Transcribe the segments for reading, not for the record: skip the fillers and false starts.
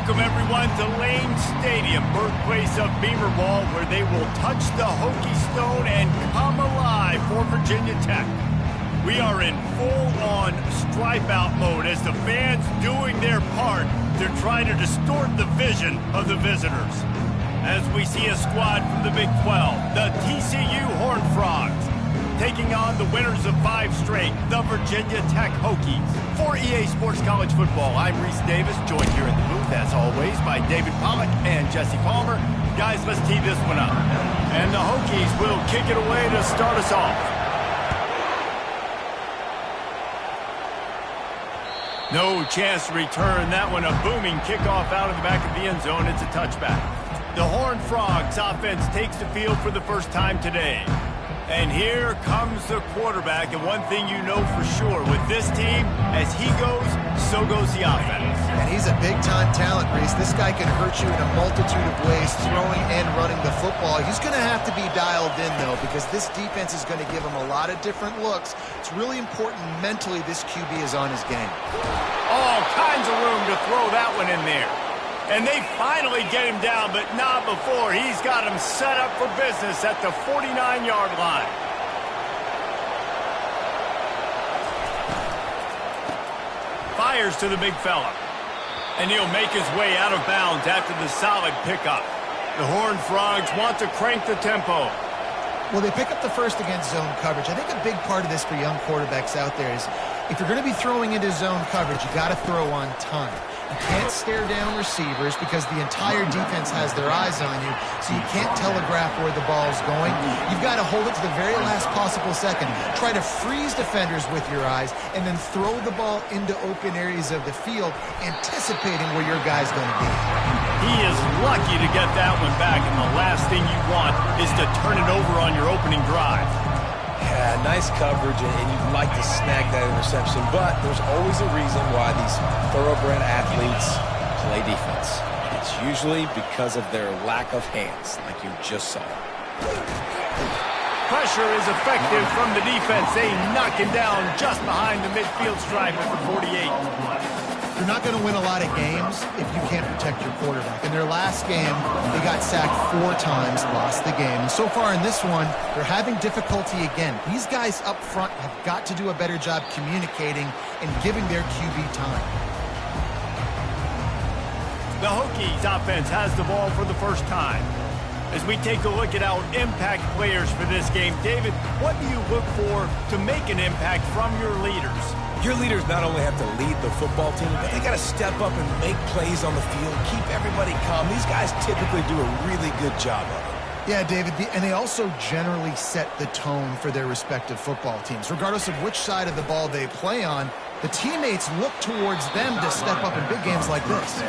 Welcome, everyone, to Lane Stadium, birthplace of Beamer Ball, where they will touch the Hokie Stone and come alive for Virginia Tech. We are in full-on stripe-out mode as the fans doing their part to try to distort the vision of the visitors. As we see a squad from the Big 12, the TCU Horned Frogs, taking on the winners of 5 straight, the Virginia Tech Hokies. For EA Sports College Football, I'm Reese Davis, joined here in the booth, as always, by David Pollack and Jesse Palmer. Guys, let's tee this one up. And the Hokies will kick it away to start us off. No chance to return that one. A booming kickoff out of the back of the end zone. It's a touchback. The Horned Frogs offense takes the field for the first time today. And here comes the quarterback, and one thing you know for sure, with this team, as he goes, so goes the offense. And he's a big-time talent, Reese. This guy can hurt you in a multitude of ways, throwing and running the football. He's going to have to be dialed in, though, because this defense is going to give him a lot of different looks. It's really important mentally this QB is on his game. All kinds of room to throw that one in there. And they finally get him down, but not before. He's got him set up for business at the 49-yard line. Fires to the big fella. And he'll make his way out of bounds after the solid pickup. The Horned Frogs want to crank the tempo. Well, they pick up the first against zone coverage. I think a big part of this for young quarterbacks out there is if you're going to be throwing into zone coverage, you got to throw on time. You can't stare down receivers because the entire defense has their eyes on you, so you can't telegraph where the ball's going. You've got to hold it to the very last possible second. Try to freeze defenders with your eyes, and then throw the ball into open areas of the field, anticipating where your guy's going to be. He is lucky to get that one back, and the last thing you want is to turn it over on your opening drive. Yeah, nice coverage, and you'd like to snag that interception, but there's always a reason why these thoroughbred athletes play defense. It's usually because of their lack of hands, like you just saw. Pressure is effective from the defense. They knock him down just behind the midfield stripe at the 48. You're not going to win a lot of games if you can't protect your quarterback. In their last game, they got sacked 4 times, lost the game. And so far in this one, they're having difficulty again. These guys up front have got to do a better job communicating and giving their QB time. The Hokies offense has the ball for the first time. As we take a look at our impact players for this game, David, what do you look for to make an impact from your leaders? Your leaders not only have to lead the football team, but they got to step up and make plays on the field, keep everybody calm. These guys typically do a really good job of it. Yeah, David, and they also generally set the tone for their respective football teams. Regardless of which side of the ball they play on, the teammates look towards them to step up in big games like this.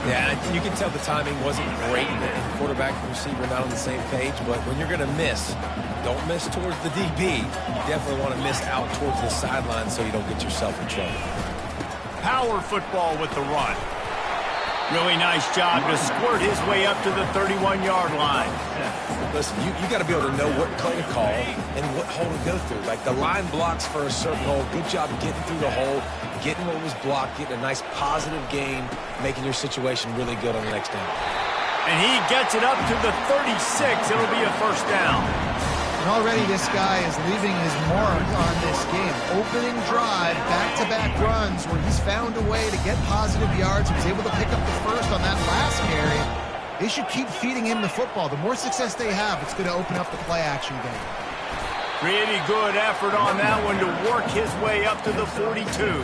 Yeah, you can tell the timing wasn't great. The quarterback and receiver not on the same page, but when you're going to miss, don't miss towards the DB. You definitely want to miss out towards the sideline so you don't get yourself in trouble. Power football with the run. Really nice job to squirt his way up to the 31-yard line. Listen, you got to be able to know what play to call and what hole to go through. Like the line blocks for a certain hole. Good job getting through the hole, getting what was blocked, getting a nice positive gain, making your situation really good on the next down. And he gets it up to the 36. It'll be a first down. And already this guy is leaving his mark on this game. Opening drive, back-to-back runs where he's found a way to get positive yards. He was able to pick up the first on that last carry. They should keep feeding him the football. The more success they have, it's going to open up the play-action game. Pretty good effort on that one to work his way up to the 42.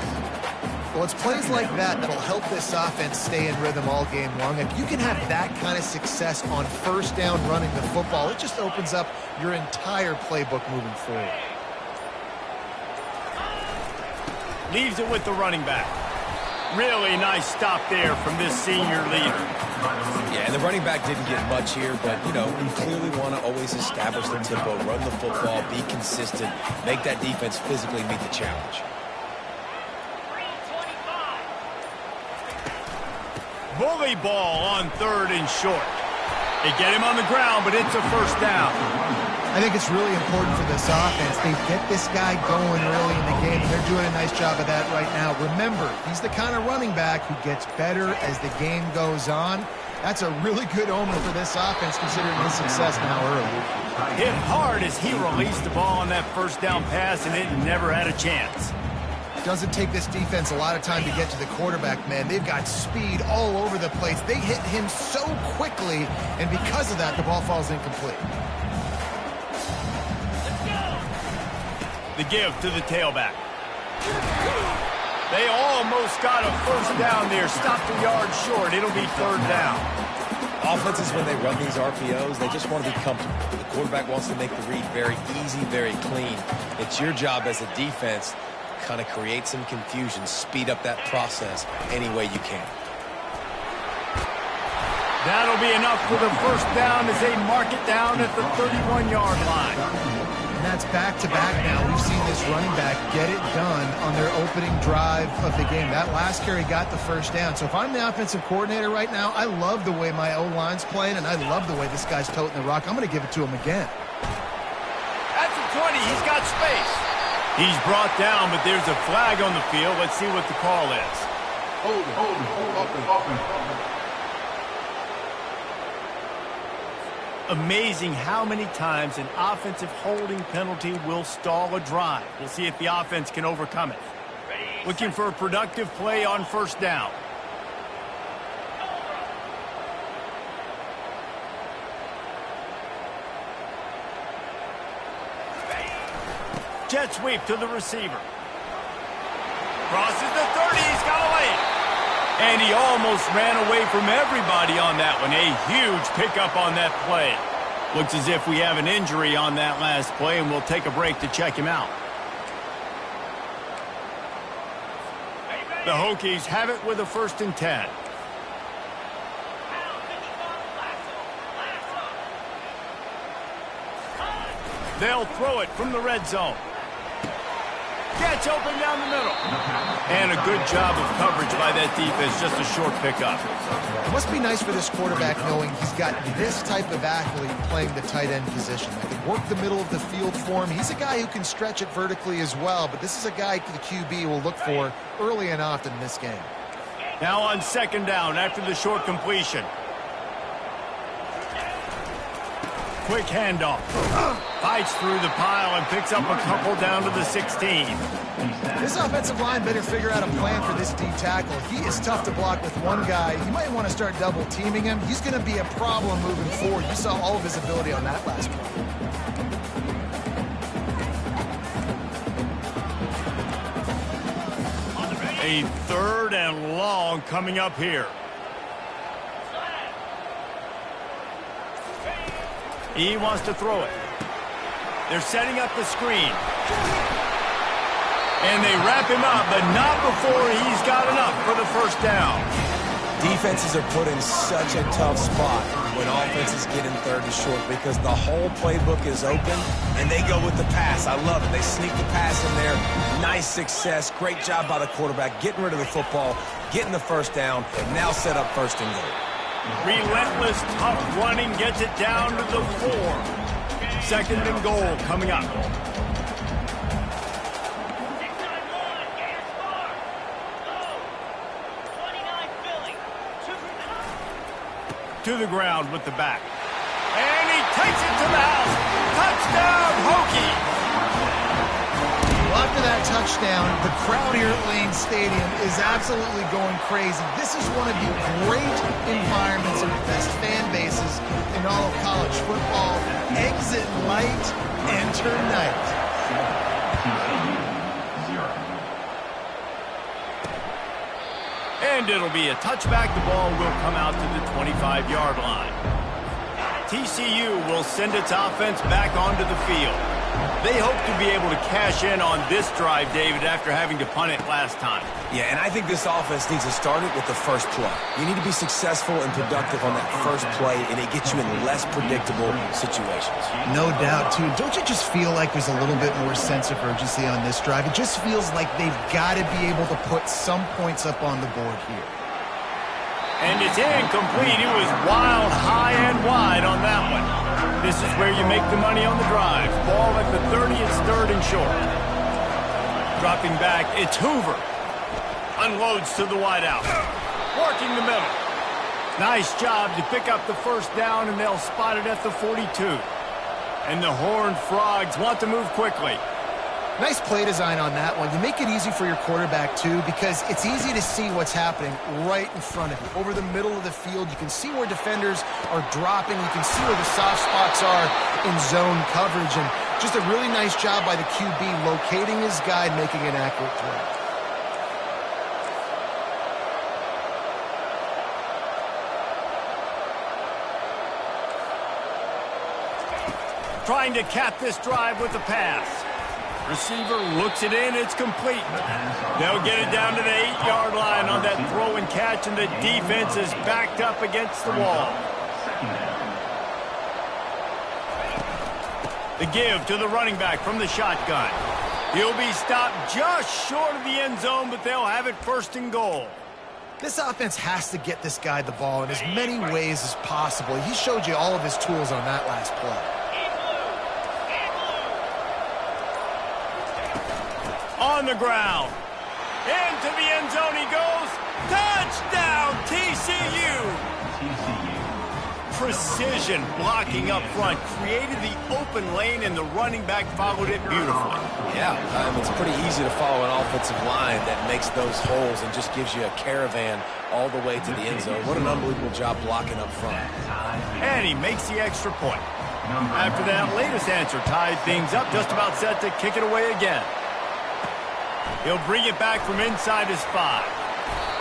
Well, it's plays like that that'll help this offense stay in rhythm all game long. If you can have that kind of success on first down running the football, it just opens up your entire playbook moving forward. Leaves it with the running back. Really nice stop there from this senior leader. Yeah, and the running back didn't get much here, but, you know, you clearly want to always establish the tempo, run the football, be consistent, make that defense physically meet the challenge. Bully ball on 3rd and short. They get him on the ground, but it's a first down. I think it's really important for this offense. They get this guy going early in the game, and they're doing a nice job of that right now. Remember, he's the kind of running back who gets better as the game goes on. That's a really good omen for this offense, considering his success now early. Hit hard as he released the ball on that first down pass, and it never had a chance. Doesn't take this defense a lot of time to get to the quarterback, man. They've got speed all over the place. They hit him so quickly, and because of that, the ball falls incomplete. The give to the tailback. They almost got a first down there. Stopped a yard short. It'll be third down. Offenses, when they run these RPOs, they just want to be comfortable. The quarterback wants to make the read very easy, very clean. It's your job as a defense to kind of create some confusion, speed up that process any way you can. That'll be enough for the first down as they mark it down at the 31-yard line. And that's back-to-back now. We've seen this running back get it done on their opening drive of the game. That last carry got the first down. So if I'm the offensive coordinator right now, I love the way my O-line's playing, and I love the way this guy's toting the rock. I'm going to give it to him again. At the 20, he's got space. He's brought down, but there's a flag on the field. Let's see what the call is. Hold it. Amazing how many times an offensive holding penalty will stall a drive. We'll see if the offense can overcome it. Looking for a productive play on first down. Jet sweep to the receiver. Crosses the 30, he's got a lane. And he almost ran away from everybody on that one. A huge pickup on that play. Looks as if we have an injury on that last play, and we'll take a break to check him out. The Hokies have it with a 1st and 10. They'll throw it from the red zone. Gets open down the middle. And a good job of coverage by that defense, just a short pickup. It must be nice for this quarterback knowing he's got this type of athlete playing the tight end position. They can work the middle of the field for him. He's a guy who can stretch it vertically as well, but this is a guy the QB will look for early and often in this game. Now on 2nd down after the short completion. Quick handoff. Fights through the pile and picks up a couple down to the 16. This offensive line better figure out a plan for this D tackle. He is tough to block with one guy. You might want to start double teaming him. He's going to be a problem moving forward. You saw all of his ability on that last play. A 3rd and long coming up here. He wants to throw it. They're setting up the screen. And they wrap him up, but not before he's got enough for the first down. Defenses are put in such a tough spot when offenses get in 3rd and short because the whole playbook is open, and they go with the pass. I love it. They sneak the pass in there. Nice success. Great job by the quarterback getting rid of the football, getting the first down, and now set up 1st and goal. Relentless, tough running gets it down to the 4. 2nd and goal coming up. To the ground with the back. And he takes it to the house. Touchdown, Hokies! After that touchdown, the crowd here at Lane Stadium is absolutely going crazy. This is one of the great environments and best fan bases in all of college football. Exit light, enter night. And it'll be a touchback. The ball will come out to the 25-yard line. TCU will send its offense back onto the field. They hope to be able to cash in on this drive, David, after having to punt it last time. Yeah, and I think this offense needs to start it with the first play. You need to be successful and productive on that first play, and it gets you in less predictable situations. No doubt, too. Don't you just feel like there's a little bit more sense of urgency on this drive? It just feels like they've got to be able to put some points up on the board here. And it's incomplete. It was wild, high and wide on that one. This is where you make the money on the drive. Ball at the 30, it's third and short. Dropping back, it's Hoover. Unloads to the wideout. Working the middle. Nice job to pick up the first down, and they'll spot it at the 42. And the Horned Frogs want to move quickly. Nice play design on that one. You make it easy for your quarterback, too, because it's easy to see what's happening right in front of you. Over the middle of the field, you can see where defenders are dropping. You can see where the soft spots are in zone coverage. And just a really nice job by the QB locating his guy and making an accurate throw. Trying to cap this drive with a pass. Receiver looks it in, it's complete. They'll get it down to the 8-yard line on that throw and catch, and the defense is backed up against the wall. The give to the running back from the shotgun. He'll be stopped just short of the end zone, but they'll have it first and goal. This offense has to get this guy the ball in as many ways as possible. He showed you all of his tools on that last play. On the ground. Into the end zone he goes. Touchdown, TCU! Precision blocking up front created the open lane, and the running back followed it beautifully. Yeah, it's pretty easy to follow an offensive line that makes those holes and just gives you a caravan all the way to the end zone. What an unbelievable job blocking up front. And he makes the extra point. After that latest answer tied things up, just about set to kick it away again. He'll bring it back from inside his 5.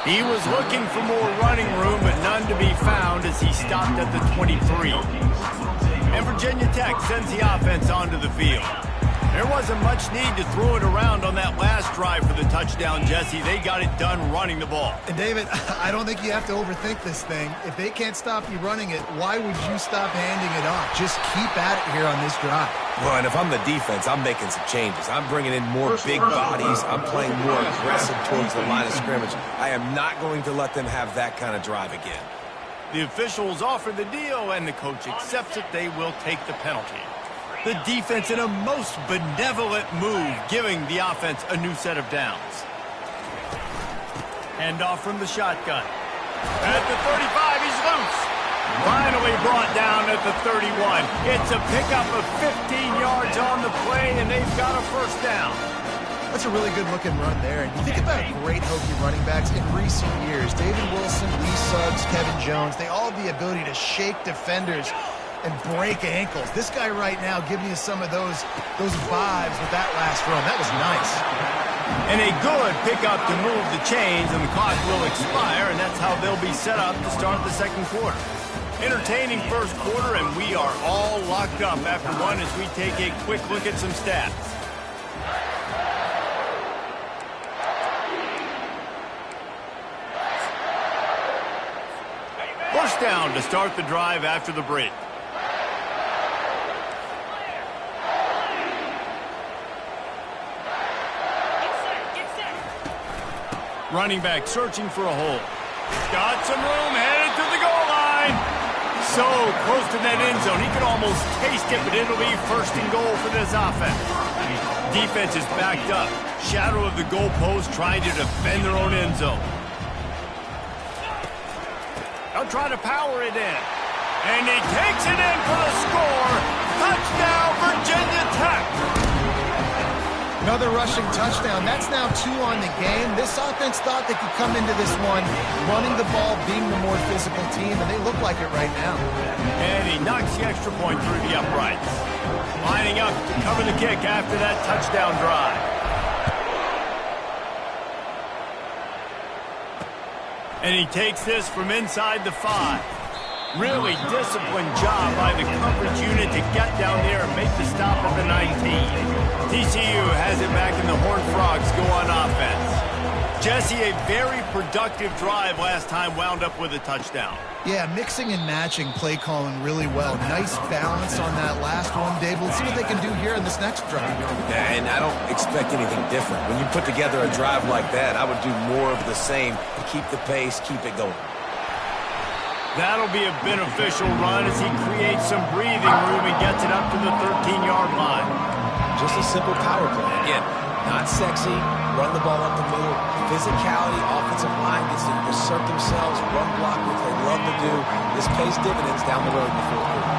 He was looking for more running room, but none to be found as he stopped at the 23. And Virginia Tech sends the offense onto the field. There wasn't much need to throw it around on that last drive for the touchdown, Jesse. They got it done running the ball. And David, I don't think you have to overthink this thing. If they can't stop you running it, why would you stop handing it off? Just keep at it here on this drive. Well, and if I'm the defense, I'm making some changes. I'm bringing in more big bodies. I'm playing more aggressive towards the line of scrimmage. I am not going to let them have that kind of drive again. The officials offer the deal, and the coach accepts it. They will take the penalty. The defense in a most benevolent move, giving the offense a new set of downs. Hand off from the shotgun. At the 35, he's loose. Finally brought down at the 31. It's a pickup of 15 yards on the play, and they've got a first down. That's a really good-looking run there. And you think about great Hokie running backs in recent years. David Wilson, Lee Suggs, Kevin Jones, they all have the ability to shake defenders and break ankles. This guy right now giving you some of those vibes with that last run. That was nice. And a good pickup to move the chains, and the clock will expire, and that's how they'll be set up to start the second quarter. Entertaining first quarter, and we are all locked up after one as we take a quick look at some stats. First down to start the drive after the break. Running back searching for a hole. Got some room, headed to the goal line. So close to that end zone, he could almost taste it, but it'll be first and goal for this offense. Defense is backed up. Shadow of the goalpost trying to defend their own end zone. They'll try to power it in. And he takes it in for the score. Touchdown, Virginia Tech. Another rushing touchdown. That's now 2 on the game. This offense thought they could come into this one running the ball, being the more physical team, and they look like it right now. And he knocks the extra point through the uprights. Lining up to cover the kick after that touchdown drive. And he takes this from inside the 5. Really disciplined job by the coverage unit to get down there and make the stop at the 19. TCU has it back and the Horned Frogs go on offense. Jesse, a very productive drive last time wound up with a touchdown. Yeah, mixing and matching play calling really well. Nice balance on that last one, Dave. Let's see what they can do here in this next drive. Yeah, and I don't expect anything different. When you put together a drive like that, I would do more of the same. Keep the pace, keep it going. That'll be a beneficial run as he creates some breathing room and gets it up to the 13-yard line. Just a simple power play. Again, not sexy, run the ball up the middle. Physicality, offensive line gets to assert themselves, run block, which they love to do. This pays dividends down the road in the fourth quarter.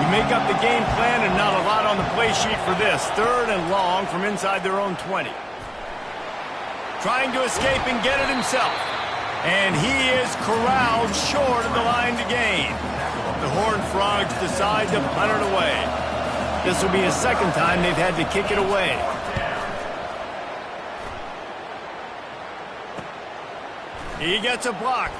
You make up the game plan and not a lot on the play sheet for this. 3rd and long from inside their own 20. Trying to escape and get it himself. And he is corralled short of the line to gain. The Horned Frogs decide to punt it away. This will be a second time they've had to kick it away. He gets a block.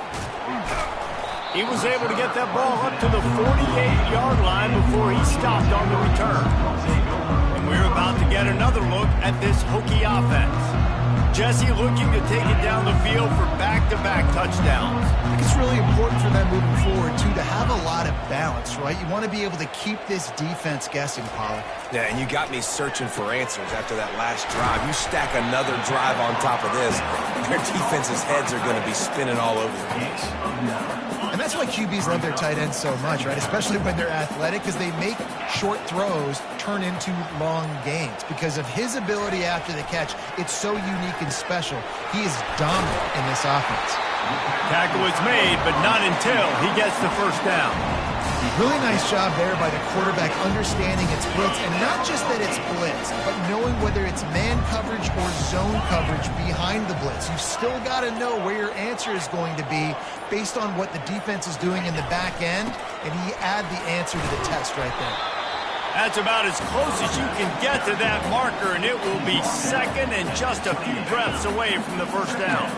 He was able to get that ball up to the 48-yard line before he stopped on the return. And we're about to get another look at this Hokie offense. Jesse looking to take it down the field for back-to-back touchdowns. I think it's really important for them moving forward, too, to have a lot of balance, right? You want to be able to keep this defense guessing, Pollard. Yeah, and you got me searching for answers after that last drive. You stack another drive on top of this, their defense's heads are going to be spinning all over the place. And that's why QBs love their tight ends so much, right? Especially when they're athletic, because they make short throws turn into long gains. Because of his ability after the catch, it's so unique and special. He is dominant in this offense. Tackle is made, but not until he gets the first down. Really nice job there by the quarterback understanding it's blitz, and not just that it's blitz, but knowing whether it's man coverage or zone coverage behind the blitz. You've still got to know where your answer is going to be based on what the defense is doing in the back end, and he add the answer to the test right there. That's about as close as you can get to that marker, and it will be second and just a few breaths away from the first down.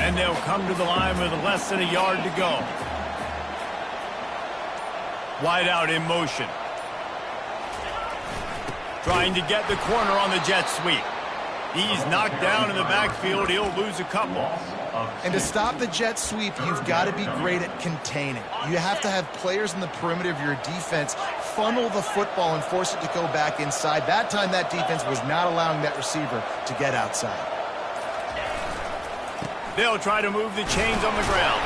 And they'll come to the line with less than a yard to go. Wide out in motion. Trying to get the corner on the jet sweep. He's knocked down in the backfield. He'll lose a couple. And to stop the jet sweep, you've got to be great at containing. You have to have players in the perimeter of your defense funnel the football and force it to go back inside. That time, that defense was not allowing that receiver to get outside. They'll try to move the chains on the ground.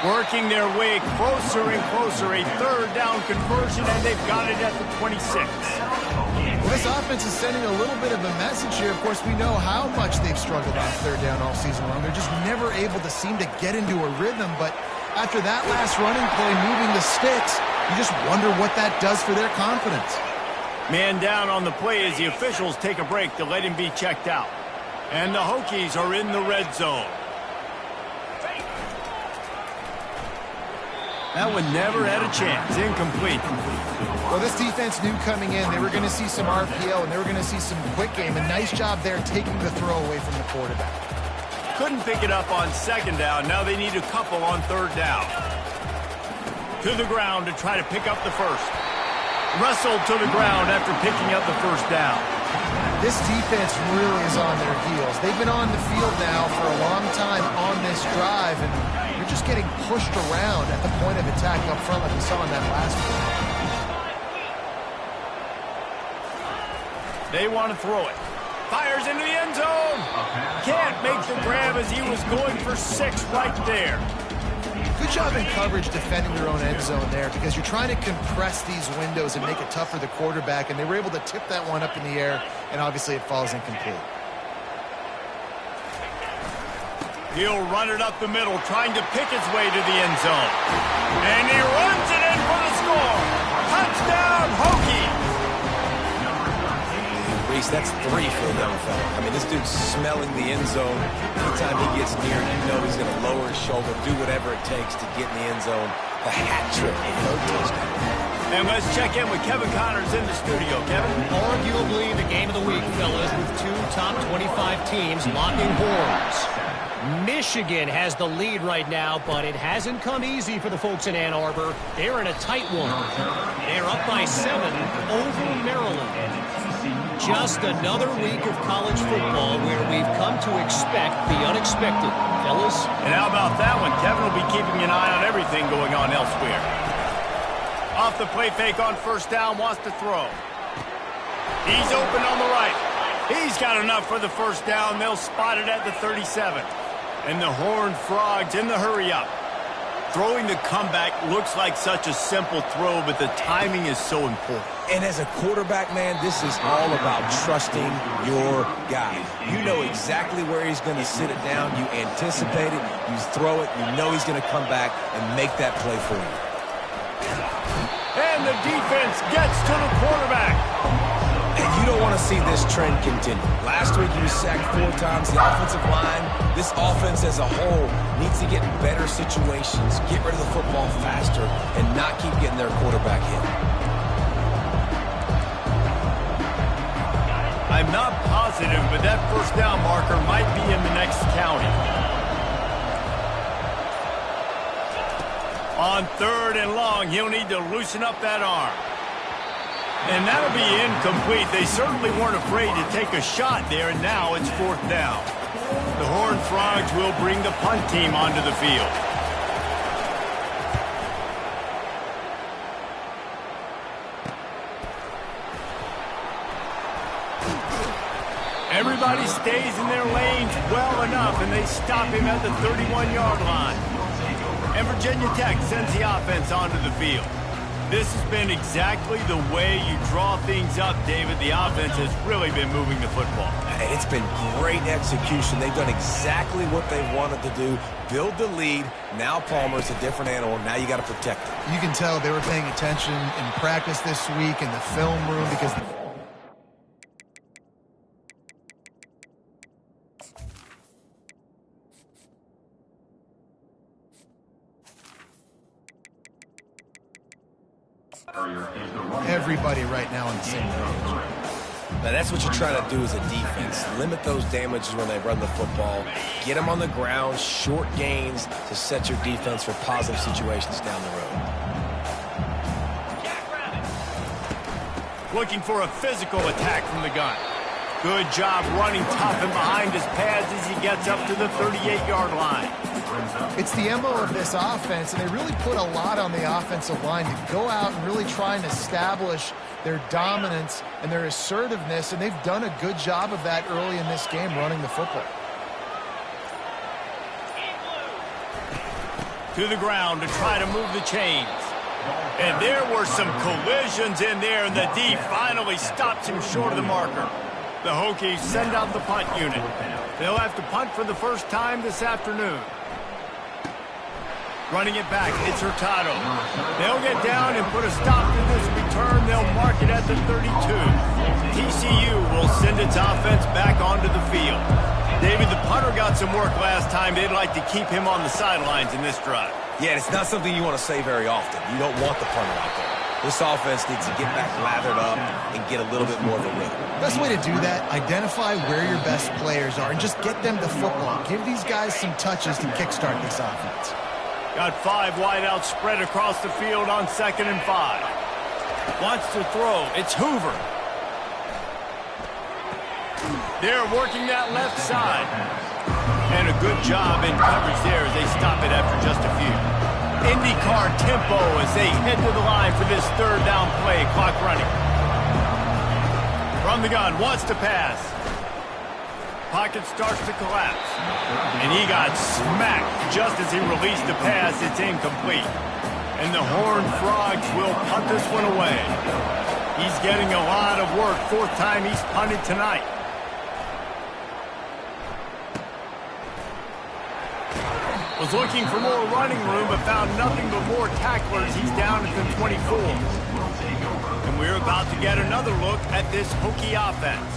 Working their way closer and closer. A 3rd down conversion, and they've got it at the 26. Well, this offense is sending a little bit of a message here. Of course, we know how much they've struggled on 3rd down all season long. They're just never able to seem to get into a rhythm. But after that last running play, moving the sticks, you just wonder what that does for their confidence. Man down on the play as the officials take a break to let him be checked out. And the Hokies are in the red zone. That one never had a chance. Incomplete. Well, this defense knew coming in they were going to see some RPO and they were going to see some quick game. A nice job there taking the throw away from the quarterback. Couldn't pick it up on 2nd down. Now they need a couple on 3rd down. To the ground to try to pick up the first. Wrestled to the ground after picking up the first down. This defense really is on their heels. They've been on the field now for a long time on this drive, and they're just getting pushed around at the point of attack up front like we saw in that last one. They want to throw it. Fires into the end zone. Can't make the grab as he was going for 6 right there. Good job in coverage defending their own end zone there, because you're trying to compress these windows and make it tough for the quarterback, and they were able to tip that one up in the air, and obviously it falls incomplete. He'll run it up the middle, trying to pick his way to the end zone. And he runs it in for the score. Touchdown, Hokie! Reese, that's 3 for the young fella. I mean, this dude's smelling the end zone. Anytime he gets near, you know he's going to lower his shoulder, do whatever it takes to get in the end zone. The hat trick, the third touchdown. And let's check in with Kevin Connors in the studio. Kevin? Arguably the game of the week, fellas, with 2 top 25 teams locking horns. Michigan has the lead right now, but it hasn't come easy for the folks in Ann Arbor. They're in a tight one. They're up by 7 over Maryland. Just another week of college football where we've come to expect the unexpected, fellas. And how about that one? Kevin will be keeping an eye on everything going on elsewhere. Off the play fake on 1st down, wants to throw. He's open on the right. He's got enough for the 1st down. They'll spot it at the 37. And the Horned Frogs in the hurry up. Throwing the comeback looks like such a simple throw, but the timing is so important. And as a quarterback, man, this is all about trusting your guy. You know exactly where he's going to sit it down. You anticipate it. You throw it. You know he's going to come back and make that play for you. And the defense gets to the quarterback. And you don't want to see this trend continue. Last week he was sacked 4 times. The offensive line, this offense as a whole, needs to get in better situations, get rid of the football faster, and not keep getting their quarterback hit. I'm not positive, but that first down marker might be in the next county. On 3rd and long, he'll need to loosen up that arm. And that'll be incomplete. They certainly weren't afraid to take a shot there, and now it's 4th down. The Horned Frogs will bring the punt team onto the field. Everybody stays in their lanes well enough, and they stop him at the 31-yard line. And Virginia Tech sends the offense onto the field. This has been exactly the way you draw things up, David. The offense has really been moving the football. It's been great execution. They've done exactly what they wanted to do. Build the lead. Now Palmer's a different animal. Now you got to protect him. You can tell they were paying attention in practice this week in the film room because everybody right now on the same page. Now that's what you're trying to do as a defense. Limit those damages when they run the football. Get them on the ground, short gains to set your defense for positive situations down the road. Looking for a physical attack from the gun. Good job running tough and behind his pads as he gets up to the 38-yard line. It's the MO of this offense, and they really put a lot on the offensive line to go out and really try and establish their dominance and their assertiveness, and they've done a good job of that early in this game running the football. To the ground to try to move the chains. And there were some collisions in there, and the D finally stops him short of the marker. The Hokies send out the punt unit. They'll have to punt for the first time this afternoon. Running it back, it's Hurtado. They'll get down and put a stop to this return. They'll mark it at the 32. TCU will send its offense back onto the field. David, the punter got some work last time. They'd like to keep him on the sidelines in this drive. Yeah, it's not something you want to say very often. You don't want the punter out there. This offense needs to get back lathered up and get a little bit more of a rhythm. Best way to do that, identify where your best players are and just get them the football. Give these guys some touches to kickstart this offense. Got 5 wideouts spread across the field on 2nd and 5. Wants to throw. It's Hoover. They're working that left side. And a good job in coverage there as they stop it after just a few. IndyCar tempo as they head to the line for this 3rd down play. Clock running. From the gun, wants to pass. Pocket starts to collapse. And he got smacked just as he released the pass. It's incomplete. And the Horned Frogs will punt this one away. He's getting a lot of work. 4th time he's punted tonight. Was looking for more running room, but found nothing but more tacklers. He's down at the 24. And we're about to get another look at this Hokie offense.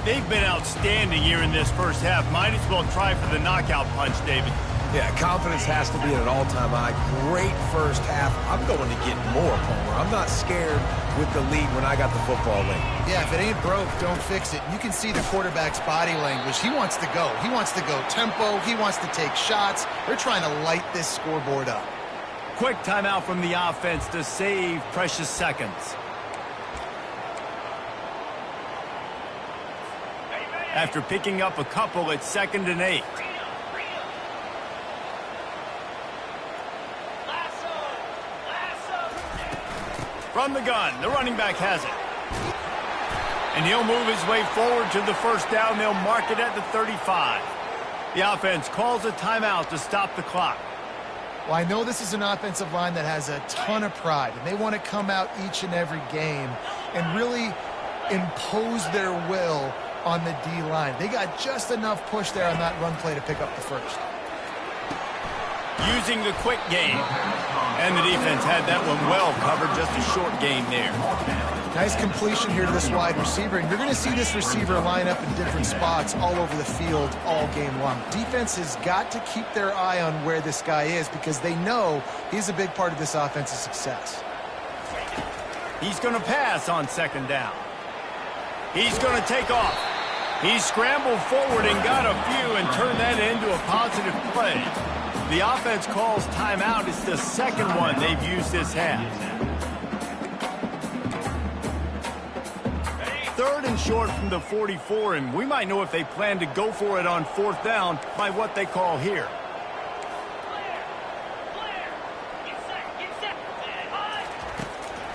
They've been outstanding here in this first half. Might as well try for the knockout punch, David. Yeah, confidence has to be at an all-time high. Great first half. I'm going to get more, Palmer. I'm not scared with the lead when I got the football late. Yeah, if it ain't broke, don't fix it. You can see the quarterback's body language. He wants to go. He wants to go tempo. He wants to take shots. They're trying to light this scoreboard up. Quick timeout from the offense to save precious seconds. After picking up a couple, it's 2nd and 8. From the gun, the running back has it. And he'll move his way forward to the first down. They'll mark it at the 35. The offense calls a timeout to stop the clock. Well, I know this is an offensive line that has a ton of pride, and they want to come out each and every game and really impose their will on the D-line. They got just enough push there on that run play to pick up the first. Using the quick game. And the defense had that one well covered, just a short game there. Nice completion here to this wide receiver, and you're going to see this receiver line up in different spots all over the field all game long. Defense has got to keep their eye on where this guy is because they know he's a big part of this offense's success. He's going to pass on second down. He's going to take off. He scrambled forward and got a few and turned that into a positive play. The offense calls timeout. It's the second one they've used this half. Third and short from the 44, and we might know if they plan to go for it on fourth down by what they call here.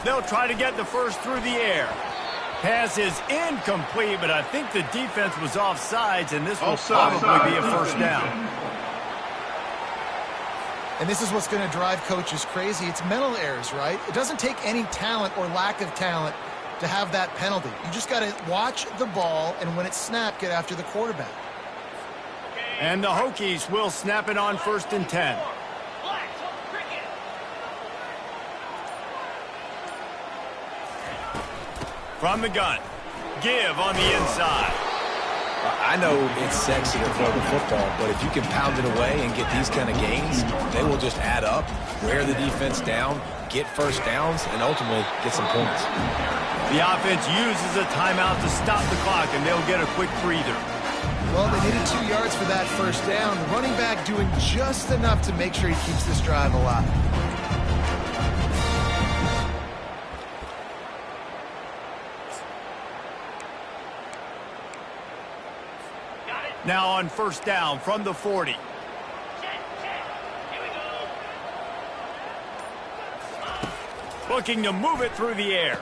They'll try to get the first through the air. Pass is incomplete, but I think the defense was offsides, and this will probably be a first down. And this is what's going to drive coaches crazy. It's mental errors, right? It doesn't take any talent or lack of talent to have that penalty. You just got to watch the ball, and when it's snapped, get after the quarterback. And the Hokies will snap it on 1st and 10. From the gun. Give on the inside. I know it's sexy to throw the football, but if you can pound it away and get these kind of gains, they will just add up, wear the defense down, get first downs, and ultimately get some points. The offense uses a timeout to stop the clock, and they'll get a quick breather. Well, they needed 2 yards for that first down. The running back doing just enough to make sure he keeps this drive alive. Now on first down from the 40. Looking to move it through the air.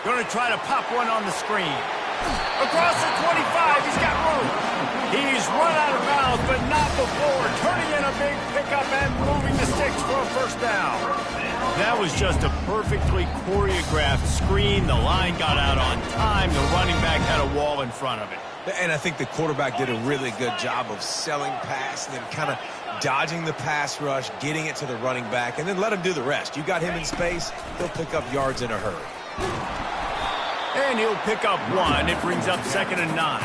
Going to try to pop one on the screen. Across the 25, he's got room. He's run out of bounds, but not before. Turning in a big pickup and moving the sticks for a first down. That was just a perfectly choreographed screen. The line got out on time. The running back had a wall in front of it. And I think the quarterback did a really good job of selling pass and then kind of dodging the pass rush, getting it to the running back, and then let him do the rest. You got him in space, he'll pick up yards in a hurry. And he'll pick up one. It brings up 2nd and 9.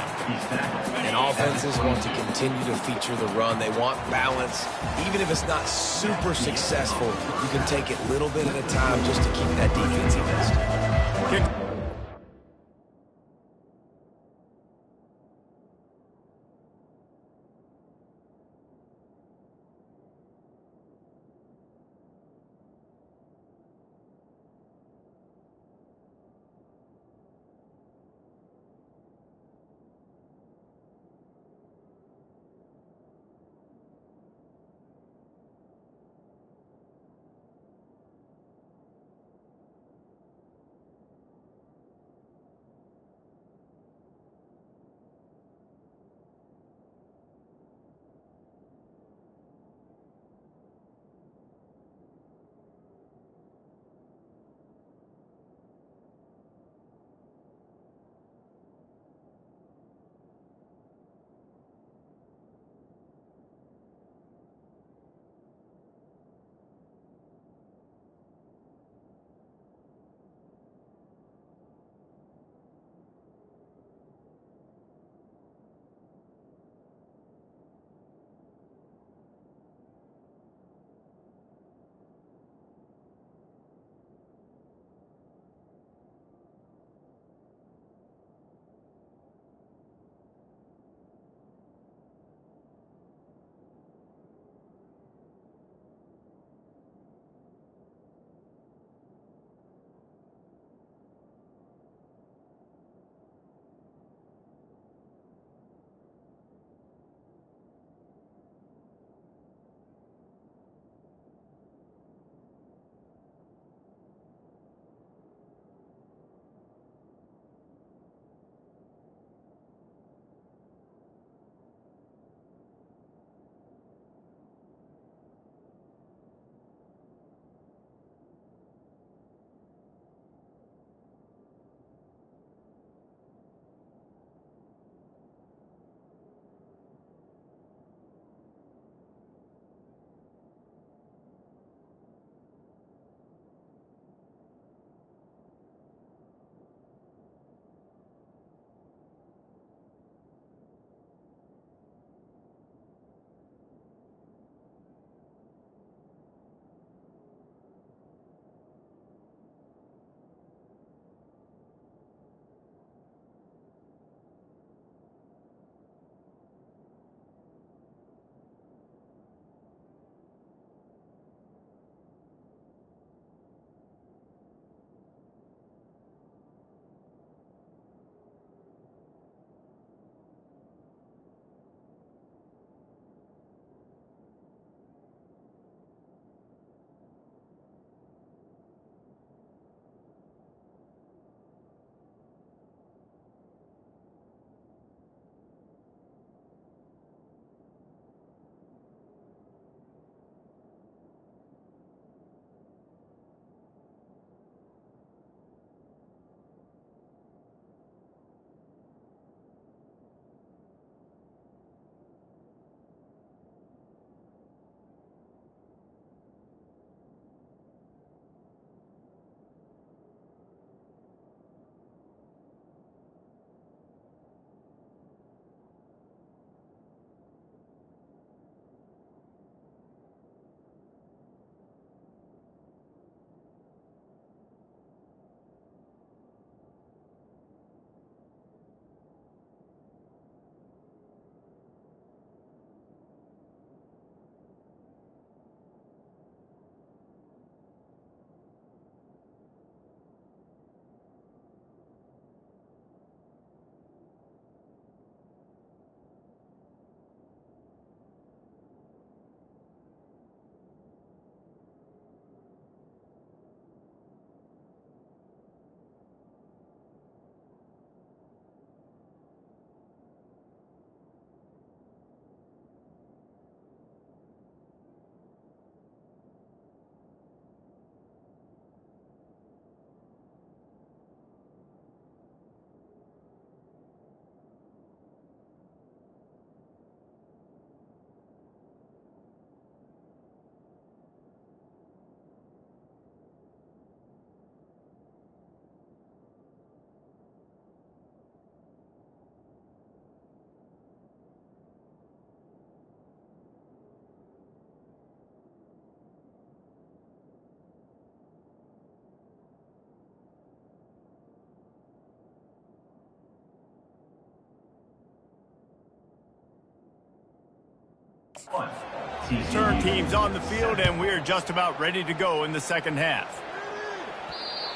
And offenses want to continue to feature the run. They want balance. Even if it's not super successful, you can take it little bit at a time just to keep that defense honest. Kick. Turn teams on the field, and we're just about ready to go in the second half.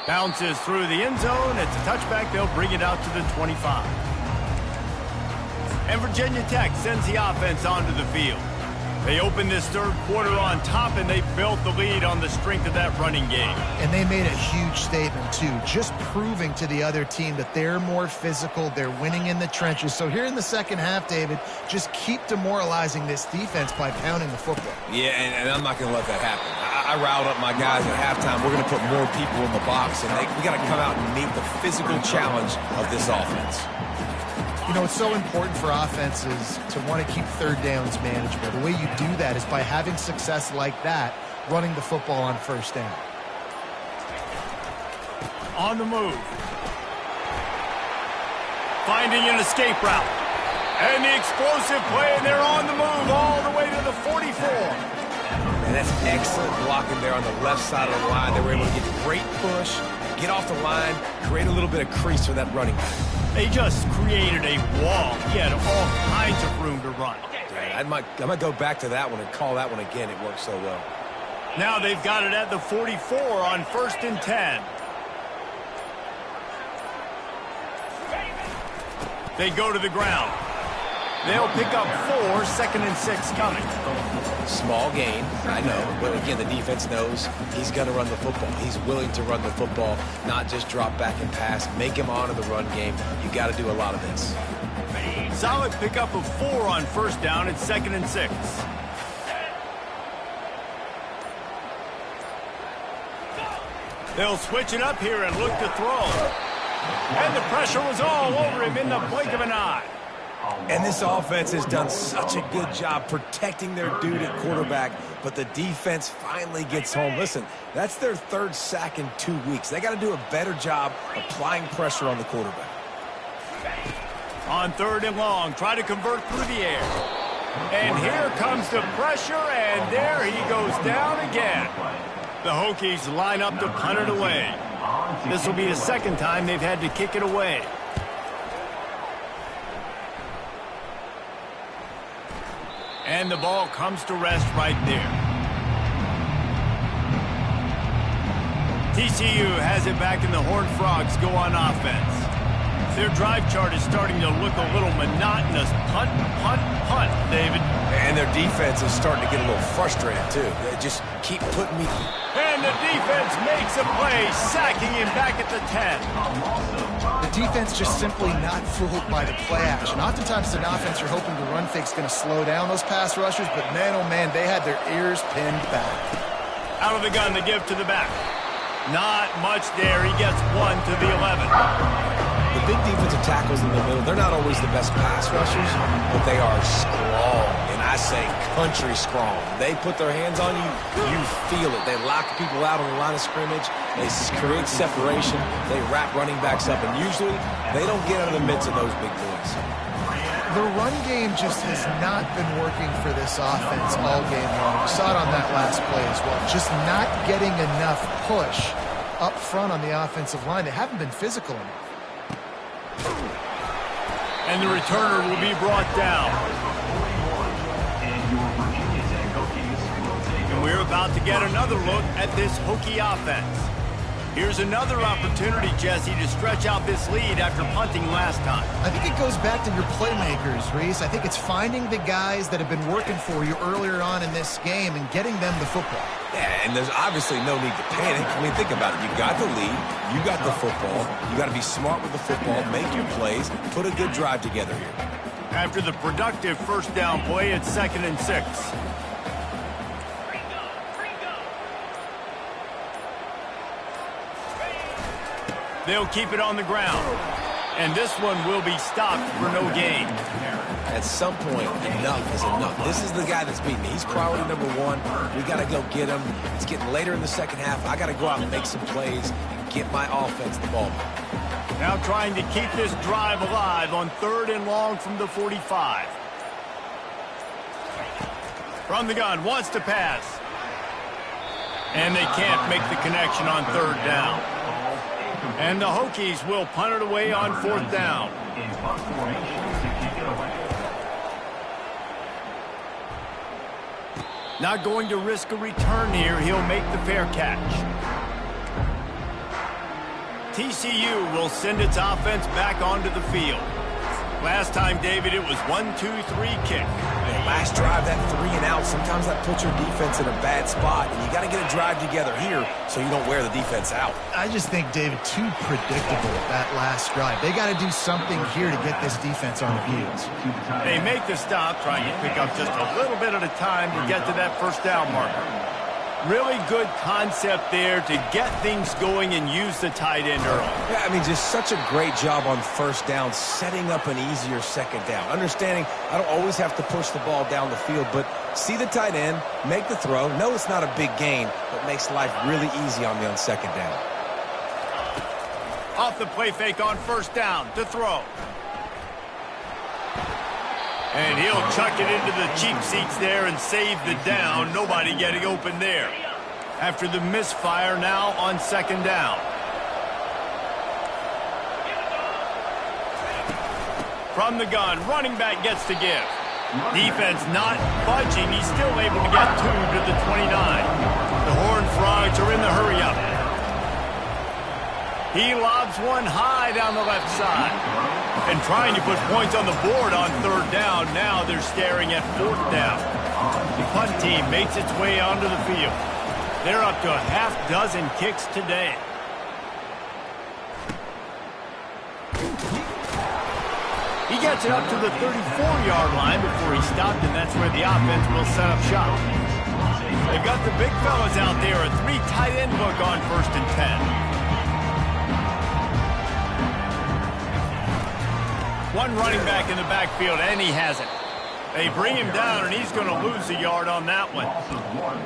Bounces through the end zone. It's a touchback. They'll bring it out to the 25. And Virginia Tech sends the offense onto the field. They opened this third quarter on top, and they built the lead on the strength of that running game. And they made a huge statement, too, just proving to the other team that they're more physical, they're winning in the trenches. So here in the second half, David, just keep demoralizing this defense by pounding the football. Yeah, and I'm not going to let that happen. I riled up my guys at halftime. We're going to put more people in the box, and we got to come out and meet the physical challenge of this offense. You know, it's so important for offenses to want to keep third downs manageable. The way you do that is by having success like that, running the football on first down. On the move. Finding an escape route. And the explosive play, and they're on the move all the way to the 44. And that's excellent blocking there on the left side of the line. They were able to get a great push, get off the line, create a little bit of crease for that running back. They just created a wall. He had all kinds of room to run. I might go back to that one and call that one again. It worked so well. Now they've got it at the 44 on 1st and 10. They go to the ground. They'll pick up 4, 2nd and 6 coming. Small gain, I know, but again, the defense knows he's going to run the football. He's willing to run the football, not just drop back and pass, make him honor the run game. You got to do a lot of this. Solid pickup of 4 on 1st down. It's 2nd and 6. They'll switch it up here and look to throw. And the pressure was all over him in the blink of an eye. And this offense has done such a good job protecting their dude at quarterback, but the defense finally gets home. Listen, that's their 3rd sack in 2 weeks. They got to do a better job applying pressure on the quarterback. On 3rd and long, try to convert through the air. And here comes the pressure, and there he goes down again. The Hokies line up to punt it away. This will be the 2nd time they've had to kick it away. And the ball comes to rest right there. TCU has it back, and the Horned Frogs go on offense. Their drive chart is starting to look a little monotonous. Punt, punt, punt, David. And their defense is starting to get a little frustrated, too. They just keep putting me... And the defense makes a play, sacking him back at the 10. The defense just simply not fooled by the play action. Oftentimes, an offense you're hoping the run fake's going to slow down those pass rushers, but man, oh man, they had their ears pinned back. Out of the gun, the give to the back. Not much there. He gets 1 to the 11. The big defensive tackles in the middle, they're not always the best pass rushers, but they are strong. And I say country strong. They put their hands on you, you feel it. They lock people out on the line of scrimmage. They create separation. They wrap running backs up. And usually, they don't get out of the midst of those big boys. The run game just has not been working for this offense all game long. We saw it on that last play as well. Just not getting enough push up front on the offensive line. They haven't been physical enough. And the returner will be brought down. And we're about to get another look at this Hokie offense. Here's another opportunity, Jesse, to stretch out this lead after punting last time. I think it goes back to your playmakers, Reese. I think it's finding the guys that have been working for you earlier on in this game and getting them the football. Yeah, and there's obviously no need to panic. I mean, think about it. You got the lead. You got the football. You got to be smart with the football, make your plays, put a good drive together here. After the productive 1st down play, it's 2nd and 6. They'll keep it on the ground. And this one will be stopped for no gain. At some point, enough is enough. This is the guy that's beating me. He's priority number 1. We got to go get him. It's getting later in the second half. I got to go out and make some plays and get my offense the ball back. Now trying to keep this drive alive on 3rd and long from the 45. From the gun, wants to pass. And they can't make the connection on 3rd down. And the Hokies will punt it away on 4th down. Not going to risk a return here. He'll make the fair catch. TCU will send its offense back onto the field. Last time, David, it was 1-2-3 kick. Last drive, that 3 and out, sometimes that puts your defense in a bad spot, and you got to get a drive together here so you don't wear the defense out. I just think, David, too predictable that last drive. They got to do something here to get this defense on the heels. They make the stop, trying to pick up just a little bit at a time to get to that first down marker. Really good concept there to get things going and use the tight end early. Yeah, I mean, just such a great job on first down, setting up an easier second down. Understanding I don't always have to push the ball down the field, but see the tight end, make the throw. No, it's not a big gain, but makes life really easy on me on second down. Off the play fake on first down to throw. And he'll chuck it into the cheap seats there and save the down. Nobody getting open there. After the misfire, now on second down. From the gun, running back gets to give. Defense not budging. He's still able to get 2 to the 29. The Horned Frogs are in the hurry-up. He lobs one high down the left side. And trying to put points on the board on third down. Now they're staring at fourth down. The punt team makes its way onto the field. They're up to a half-dozen kicks today. He gets it up to the 34-yard line before he stopped, and that's where the offense will set up shop. They've got the big fellas out there, a 3 tight end look on 1st and 10. One running back in the backfield, and he has it. They bring him down, and he's going to lose a yard on that one.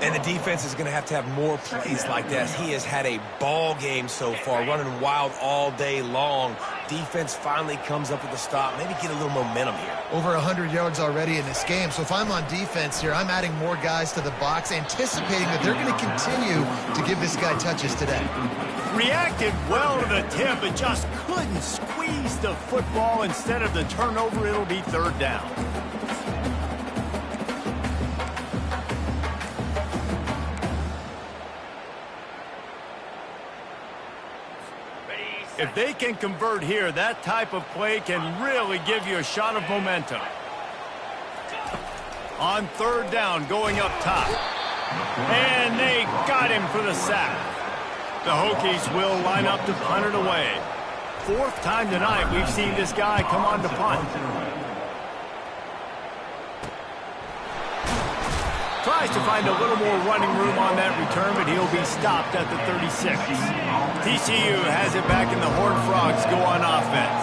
And the defense is going to have more plays like that. He has had a ball game so far, running wild all day long. Defense finally comes up with a stop, maybe get a little momentum here. Over 100 yards already in this game, so if I'm on defense here, I'm adding more guys to the box, anticipating that they're going to continue to give this guy touches today. Reacted well to the tip, but just couldn't squeeze the football. Instead of the turnover, it'll be third down. If they can convert here, that type of play can really give you a shot of momentum. On third down, going up top. And they got him for the sack. The Hokies will line up to punt it away. 4th time tonight we've seen this guy come on to punt. Tries to find a little more running room on that return, but he'll be stopped at the 36. TCU has it back, and the Horned Frogs go on offense.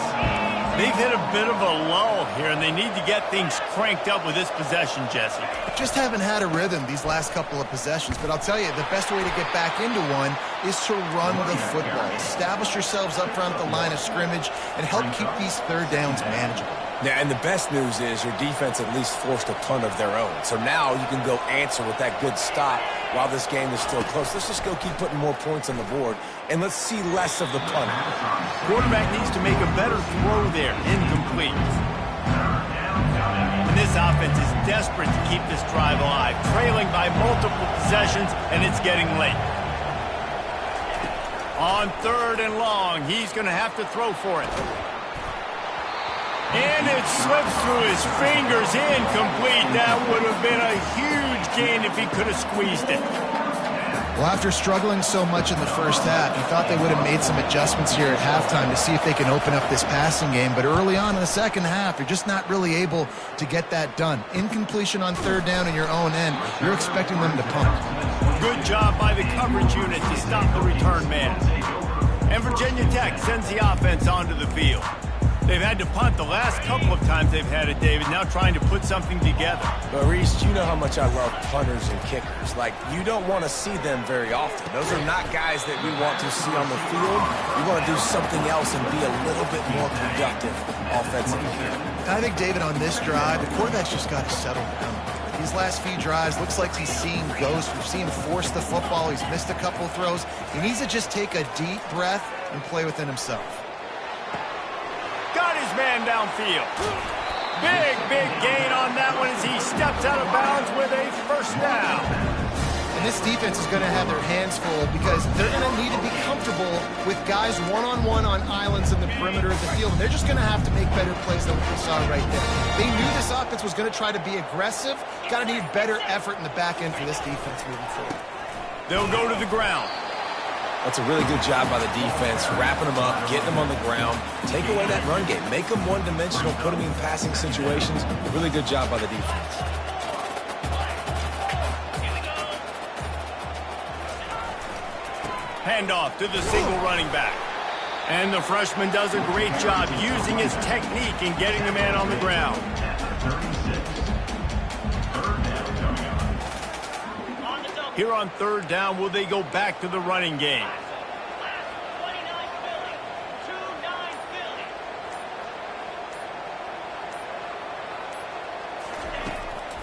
They've hit a bit of a lull here, and they need to get things cranked up with this possession, Jesse. Just haven't had a rhythm these last couple of possessions, but I'll tell you, the best way to get back into one is to run the football. Establish yourselves up front at the line of scrimmage and help keep these third downs manageable. Yeah, and the best news is your defense at least forced a punt of their own. So now you can go answer with that good stop while this game is still close. Let's just go keep putting more points on the board, and let's see less of the punt. Quarterback needs to make a better throw there. Incomplete. And this offense is desperate to keep this drive alive, trailing by multiple possessions, and it's getting late. On third and long, he's going to have to throw for it. And it slips through his fingers, incomplete. That would have been a huge gain if he could have squeezed it. Well, after struggling so much in the first half, you thought they would have made some adjustments here at halftime to see if they can open up this passing game. But early on in the second half, you're just not really able to get that done. Incompletion on third down in your own end, you're expecting them to punt. Good job by the coverage unit to stop the return man. And Virginia Tech sends the offense onto the field. They've had to punt the last couple of times they've had it, David, now trying to put something together. But, Reese, you know how much I love punters and kickers. Like, you don't want to see them very often. Those are not guys that we want to see on the field. We want to do something else and be a little bit more productive offensively here. I think, David, on this drive, the quarterback's just got to settle down. These last few drives, looks like he's seeing ghosts. We've seen him force the football. He's missed a couple of throws. He needs to just take a deep breath and play within himself. Got his man downfield. Big gain on that one as he steps out of bounds with a first down. And this defense is going to have their hands full because they're going to need to be comfortable with guys one-on-one on islands in the perimeter of the field. And they're just going to have to make better plays than what we saw right there. They knew this offense was going to try to be aggressive. Got to need better effort in the back end for this defense moving forward. They'll go to the ground. That's a really good job by the defense, wrapping them up, getting them on the ground. Take away that run game. Make them one-dimensional, put them in passing situations. Really good job by the defense. Handoff to the single running back. And the freshman does a great job using his technique in getting the man on the ground. Here on third down, will they go back to the running game?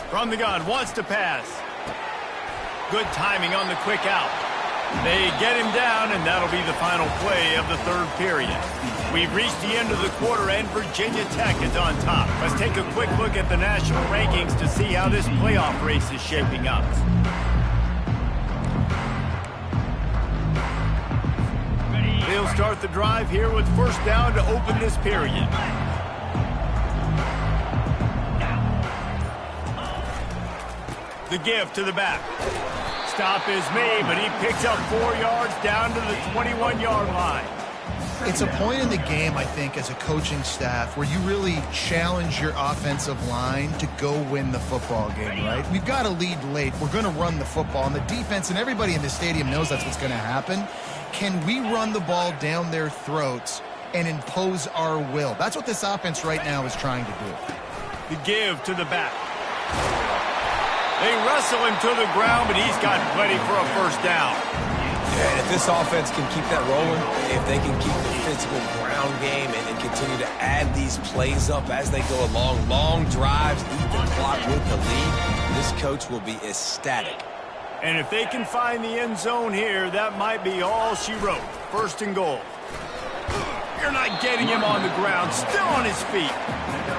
From the gun, wants to pass. Good timing on the quick out. They get him down, and that'll be the final play of the third period. We've reached the end of the quarter, and Virginia Tech is on top. Let's take a quick look at the national rankings to see how this playoff race is shaping up. They'll start the drive here with first down to open this period. The give to the back. Stop is made, but he picks up 4 yards down to the 21-yard line. It's a point in the game, I think, as a coaching staff where you really challenge your offensive line to go win the football game, right? We've got to lead late. We're going to run the football. And the defense and everybody in the stadium knows that's what's going to happen. Can we run the ball down their throats and impose our will? That's what this offense right now is trying to do. The give to the back. They wrestle him to the ground, but he's got plenty for a first down. Yeah, and if this offense can keep that rolling, if they can keep the physical ground game and continue to add these plays up as they go along, long drives, eat the clock with the lead, this coach will be ecstatic. And if they can find the end zone here, that might be all she wrote. First and goal. You're not getting him on the ground, still on his feet.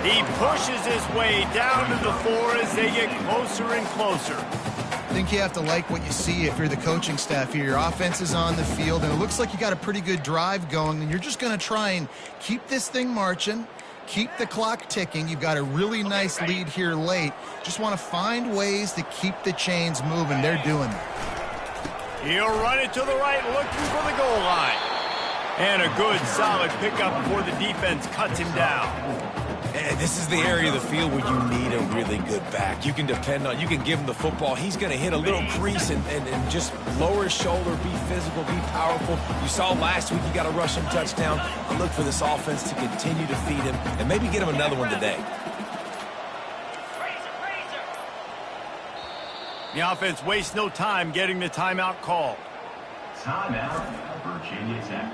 He pushes his way down to the 4 as they get closer and closer. I think you have to like what you see if you're the coaching staff here. Your offense is on the field, and it looks like you got a pretty good drive going, and you're just going to try and keep this thing marching, keep the clock ticking. You've got a really nice lead here late. Just want to find ways to keep the chains moving. They're doing that. He'll run it to the right, looking for the goal line. And a good, solid pickup before the defense cuts him down. And this is the area of the field where you need a really good back. You can depend on, you can give him the football. He's going to hit a little crease and just lower his shoulder, be physical, be powerful. You saw last week he got a rushing touchdown. I look for this offense to continue to feed him and maybe get him another one today. The offense wastes no time getting the timeout called. Timeout, Virginia Tech.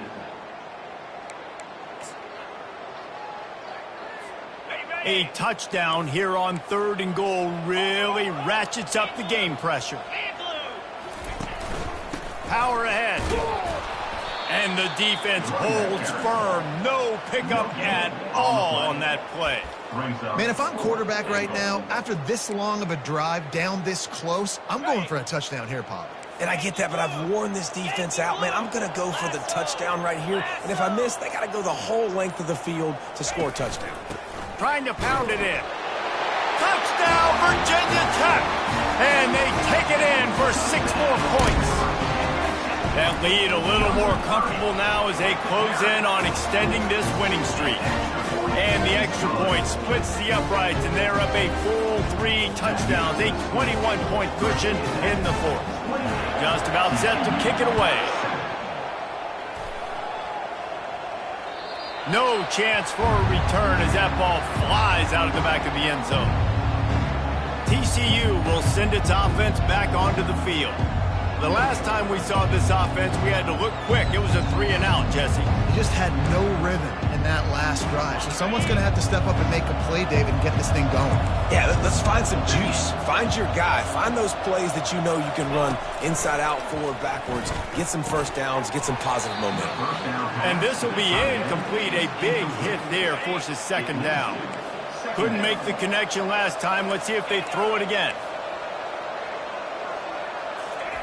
A touchdown here on third and goal really ratchets up the game pressure. Power ahead. And the defense holds firm. No pickup at all on that play. Man, if I'm quarterback right now, after this long of a drive down this close, I'm going for a touchdown here, Pop. And I get that, but I've worn this defense out, man. I'm going to go for the touchdown right here. And if I miss, they got to go the whole length of the field to score a touchdown. Trying to pound it in. Touchdown, Virginia Tech! And they take it in for 6 more points. That lead a little more comfortable now as they close in on extending this winning streak. And the extra point splits the uprights, and they're up a full 3 touchdowns, a 21-point cushion in the fourth. Just about set to kick it away. No chance for a return as that ball flies out of the back of the end zone. TCU will send its offense back onto the field. The last time we saw this offense, we had to look quick. It was a 3-and-out, Jesse. You just had no rhythm in that last drive. So someone's going to have to step up and make a play, David, and get this thing going. Yeah, let's find some juice. Find your guy. Find those plays that you know you can run inside out, forward, backwards. Get some first downs. Get some positive momentum. And this will be incomplete. A big hit there forces second down. Couldn't make the connection last time. Let's see if they throw it again.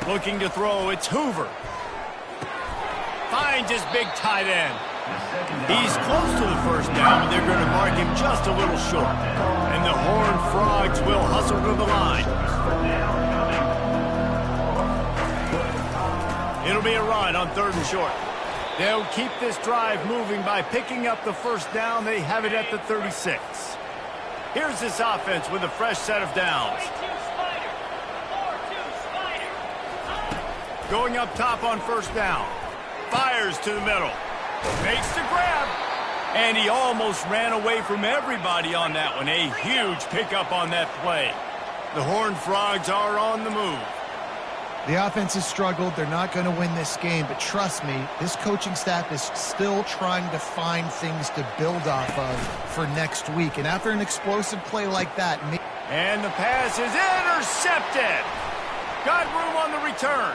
Looking to throw, it's Hoover. Finds his big tight end. He's close to the first down, but they're going to mark him just a little short. And the Horned Frogs will hustle to the line. It'll be a run on 3rd and short. They'll keep this drive moving by picking up the first down. They have it at the 36. Here's this offense with a fresh set of downs. Going up top on first down. Fires to the middle. Makes the grab. And he almost ran away from everybody on that one. A huge pickup on that play. The Horned Frogs are on the move. The offense has struggled. They're not going to win this game, but trust me, this coaching staff is still trying to find things to build off of for next week. And after an explosive play like that... And the pass is intercepted. Got room on the return.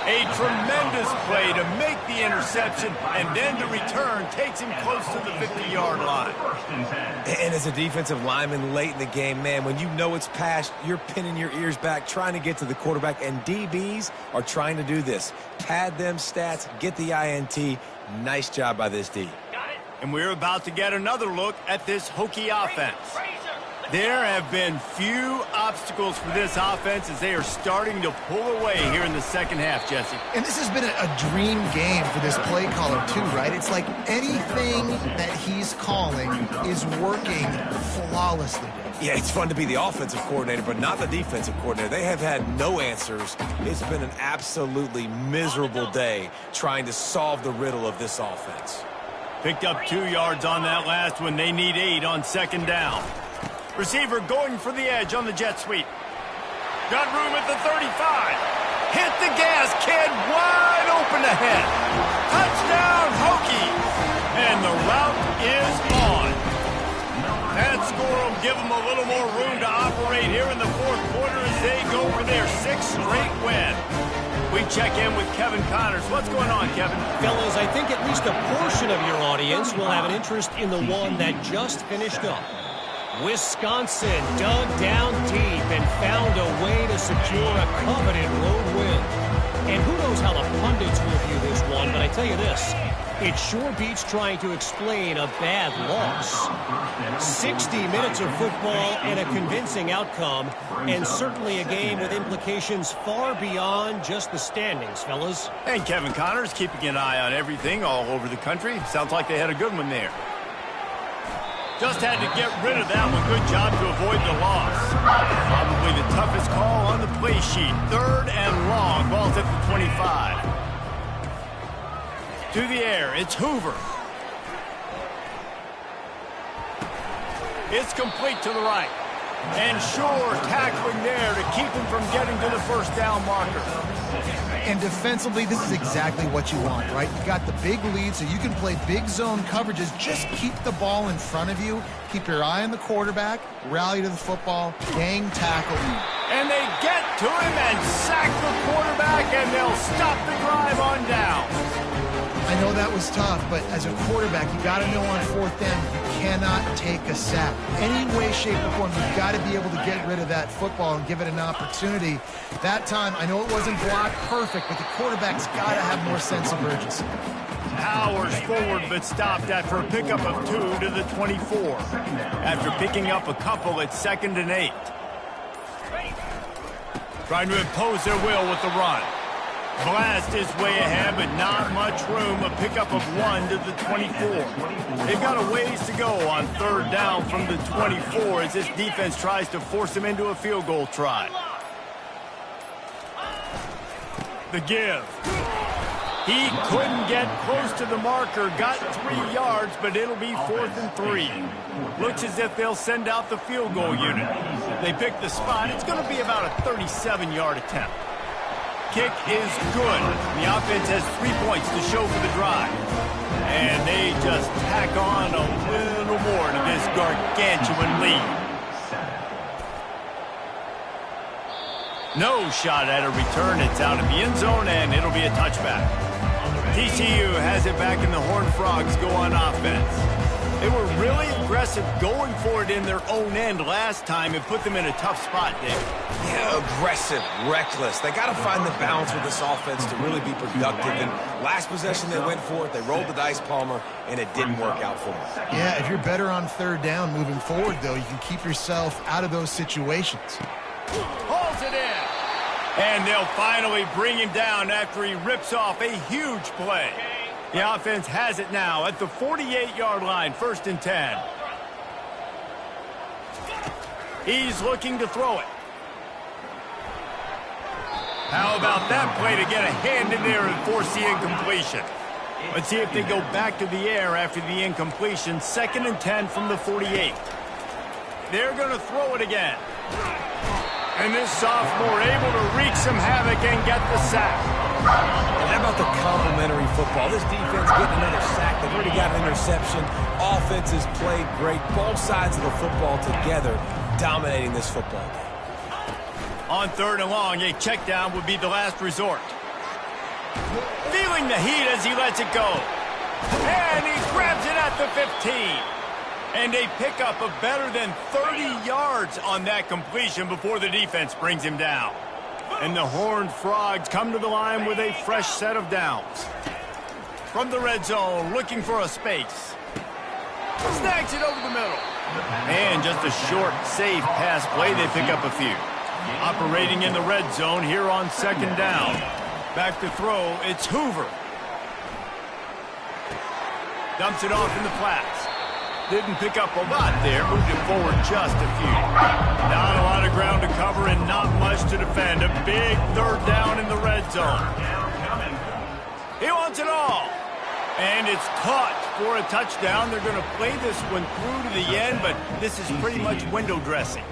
A tremendous play to make the interception, and then the return takes him close to the 50-yard line. And as a defensive lineman late in the game, man, when you know it's past, you're pinning your ears back, trying to get to the quarterback, and DBs are trying to do this. Pad them stats, get the INT. Nice job by this D. And we're about to get another look at this Hokie offense. There have been few obstacles for this offense as they are starting to pull away here in the second half, Jesse. And this has been a dream game for this play caller, too, right? It's like anything that he's calling is working flawlessly. Yeah, it's fun to be the offensive coordinator, but not the defensive coordinator. They have had no answers. It's been an absolutely miserable day trying to solve the riddle of this offense. Picked up 2 yards on that last one. They need 8 on second down. Receiver going for the edge on the jet sweep. Got room at the 35. Hit the gas, kid. Wide open ahead. Touchdown, Hokie. And the route is on. That score will give them a little more room to operate here in the fourth quarter as they go for their 6th straight win. We check in with Kevin Connors. What's going on, Kevin? Fellas, I think at least a portion of your audience will have an interest in the one that just finished up. Wisconsin dug down deep and found a way to secure a coveted road win. And who knows how the pundits will view this one, but I tell you this, it sure beats trying to explain a bad loss. 60 minutes of football and a convincing outcome, and certainly a game with implications far beyond just the standings, fellas. And Kevin Connors keeping an eye on everything all over the country. Sounds like they had a good one there. Just had to get rid of that one. Good job to avoid the loss. Probably the toughest call on the play sheet. 3rd and long. Ball's at the 25. To the air. It's Hoover. It's complete to the right. And sure, tackling there to keep him from getting to the first down marker. And defensively, this is exactly what you want, right? You got the big lead, so you can play big zone coverages. Just keep the ball in front of you. Keep your eye on the quarterback. Rally to the football. Gang tackle. And they get to him and sack the quarterback, and they'll stop the drive on down. I know that was tough, but as a quarterback, you got to know on 4th down, you cannot take a sack. Any way, shape, or form, you've got to be able to get rid of that football and give it an opportunity. That time, I know it wasn't blocked perfect, but the quarterback's got to have more sense of urgency. Powers forward, but stopped after a pickup of 2 to the 24. After picking up a couple, it's 2nd and 8. Trying to impose their will with the run. Blast his way ahead, but not much room. A pickup of 1 to the 24. They've got a ways to go on 3rd down from the 24 as this defense tries to force him into a field goal try. The give. He couldn't get close to the marker. Got 3 yards, but it'll be 4th and 3. Looks as if they'll send out the field goal unit. They pick the spot. It's going to be about a 37-yard attempt. Kick is good. The offense has 3 points to show for the drive. And they just tack on a little more to this gargantuan lead. No shot at a return. It's out of the end zone, and it'll be a touchback. TCU has it back, and the Horned Frogs go on offense. They were really aggressive going for it in their own end last time and put them in a tough spot, Dave. Yeah, aggressive, reckless. They got to find the balance with this offense to really be productive. And last possession they went for it, they rolled the dice, Palmer, and it didn't work out for them. Yeah, if you're better on third down moving forward, though, you can keep yourself out of those situations. Hauls it in. And they'll finally bring him down after he rips off a huge play. The offense has it now at the 48-yard line, 1st and 10. He's looking to throw it. How about that play to get a hand in there and force the incompletion? Let's see if they go back to the air after the incompletion. 2nd and 10 from the 48. They're going to throw it again. And this sophomore able to wreak some havoc and get the sack. And how about the complementary football? This defense getting another sack. They've already got an interception. Offense has played great. Both sides of the football together dominating this football game. On 3rd and long, a check down would be the last resort. Feeling the heat as he lets it go. And he grabs it at the 15. And a pickup of better than 30 yards on that completion before the defense brings him down. And the Horned Frogs come to the line with a fresh set of downs. From the red zone, looking for a space. Snags it over the middle. And just a short, safe pass play. They pick up a few. Operating in the red zone here on 2nd down. Back to throw, it's Hoover. Dumps it off in the flats. Didn't pick up a lot there, moved it forward just a few. Not a lot of ground to cover and not much to defend. A big 3rd down in the red zone. He wants it all. And it's caught for a touchdown. They're going to play this one through to the end, but this is pretty much window dressing.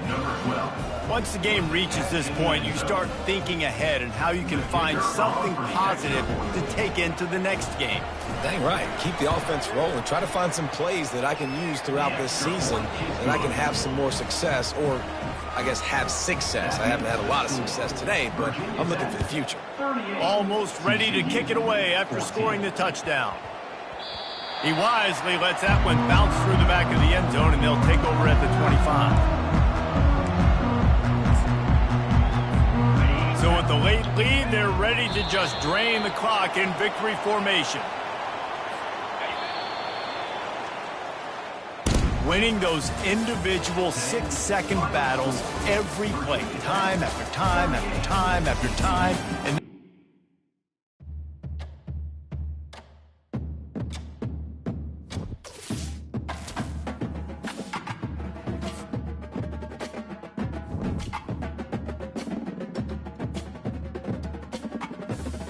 Once the game reaches this point, you start thinking ahead and how you can find something positive to take into the next game. Dang right. Keep the offense rolling. Try to find some plays that I can use throughout this season that I can have some more success, or I guess have success. I haven't had a lot of success today, but I'm looking for the future. Almost ready to kick it away after scoring the touchdown. He wisely lets that one bounce through the back of the end zone, and they'll take over at the 25. So with the late lead, they're ready to just drain the clock in victory formation. Winning those individual 6-second battles every play, time after time after time after time. And